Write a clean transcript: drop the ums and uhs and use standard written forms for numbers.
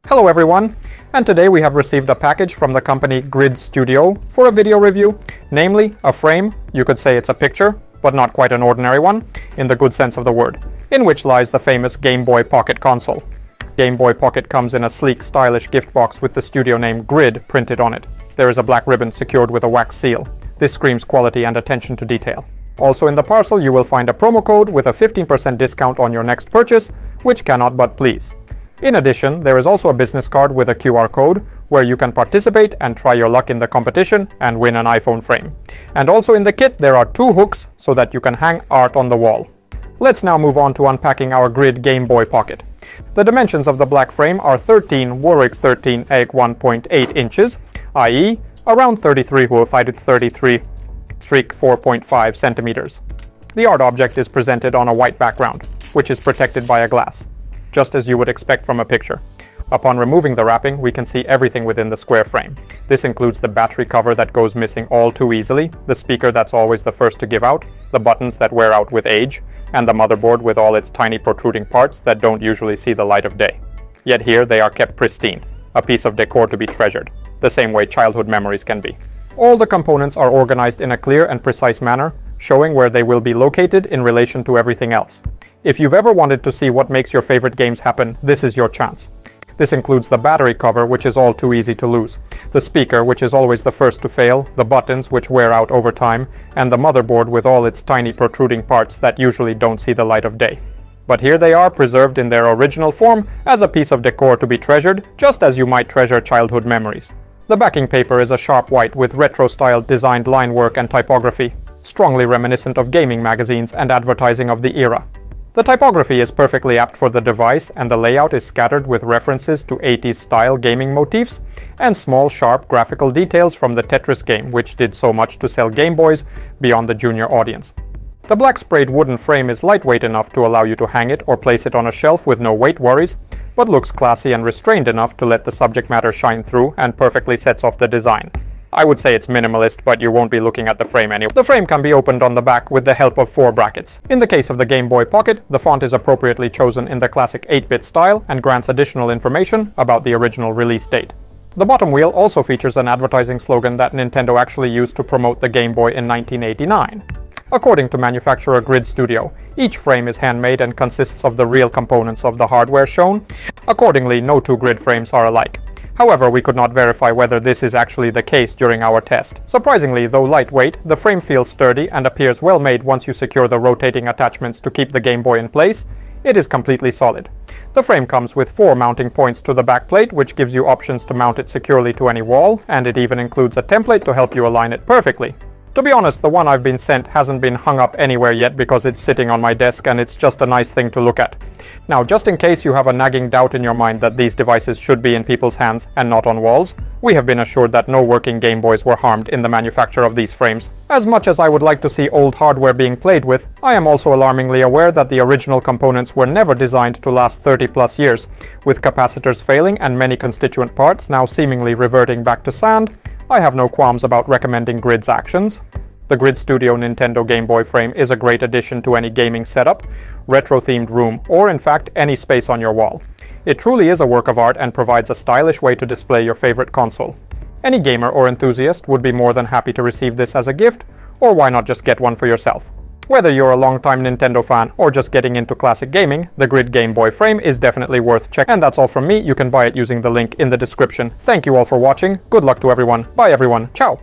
Hello everyone, and today we have received a package from the company Grid Studio for a video review, namely a frame. You could say it's a picture, but not quite an ordinary one, in the good sense of the word, in which lies the famous Game Boy Pocket console. Game Boy Pocket comes in a sleek, stylish gift box with the studio name Grid printed on it. There is a black ribbon secured with a wax seal. This screams quality and attention to detail. Also in the parcel you will find a promo code with a 15% discount on your next purchase, which cannot but please. In addition, there is also a business card with a QR code where you can participate and try your luck in the competition and win an iPhone frame. And also in the kit there are 2 hooks so that you can hang art on the wall. Let's now move on to unpacking our Grid Game Boy Pocket. The dimensions of the black frame are 13 Warwick's 13 egg 1.8 inches, i.e. around 33 divided 33 4.5 centimeters. The art object is presented on a white background, which is protected by a glass, just as you would expect from a picture. Upon removing the wrapping, we can see everything within the square frame. This includes the battery cover that goes missing all too easily, the speaker that's always the first to give out, the buttons that wear out with age, and the motherboard with all its tiny protruding parts that don't usually see the light of day. Yet here they are kept pristine, a piece of decor to be treasured, the same way childhood memories can be. All the components are organized in a clear and precise manner, showing where they will be located in relation to everything else. If you've ever wanted to see what makes your favorite games happen, this is your chance. This includes the battery cover, which is all too easy to lose, the speaker, which is always the first to fail, the buttons, which wear out over time, and the motherboard with all its tiny protruding parts that usually don't see the light of day. But here they are, preserved in their original form as a piece of decor to be treasured, just as you might treasure childhood memories. The backing paper is a sharp white with retro-style designed line work and typography, strongly reminiscent of gaming magazines and advertising of the era. The typography is perfectly apt for the device, and the layout is scattered with references to 80s style gaming motifs and small sharp graphical details from the Tetris game, which did so much to sell Game Boys beyond the junior audience. The black sprayed wooden frame is lightweight enough to allow you to hang it or place it on a shelf with no weight worries, but looks classy and restrained enough to let the subject matter shine through and perfectly sets off the design. I would say it's minimalist, but you won't be looking at the frame anyway. The frame can be opened on the back with the help of 4 brackets. In the case of the Game Boy Pocket, the font is appropriately chosen in the classic 8-bit style and grants additional information about the original release date. The bottom wheel also features an advertising slogan that Nintendo actually used to promote the Game Boy in 1989. According to manufacturer Grid Studio, each frame is handmade and consists of the real components of the hardware shown. Accordingly, no 2 Grid frames are alike. However, we could not verify whether this is actually the case during our test. Surprisingly, though lightweight, the frame feels sturdy and appears well made once you secure the rotating attachments to keep the Game Boy in place. It is completely solid. The frame comes with 4 mounting points to the backplate, which gives you options to mount it securely to any wall, and it even includes a template to help you align it perfectly. To be honest, the one I've been sent hasn't been hung up anywhere yet because it's sitting on my desk and it's just a nice thing to look at. Now, just in case you have a nagging doubt in your mind that these devices should be in people's hands and not on walls, we have been assured that no working Game Boys were harmed in the manufacture of these frames. As much as I would like to see old hardware being played with, I am also alarmingly aware that the original components were never designed to last 30+ years, with capacitors failing and many constituent parts now seemingly reverting back to sand. I have no qualms about recommending Grid's actions. The Grid Studio Nintendo Game Boy frame is a great addition to any gaming setup, retro-themed room, or in fact any space on your wall. It truly is a work of art and provides a stylish way to display your favorite console. Any gamer or enthusiast would be more than happy to receive this as a gift, or why not just get one for yourself? Whether you're a longtime Nintendo fan or just getting into classic gaming, the Grid Game Boy frame is definitely worth checking. And that's all from me. You can buy it using the link in the description. Thank you all for watching. Good luck to everyone. Bye everyone. Ciao.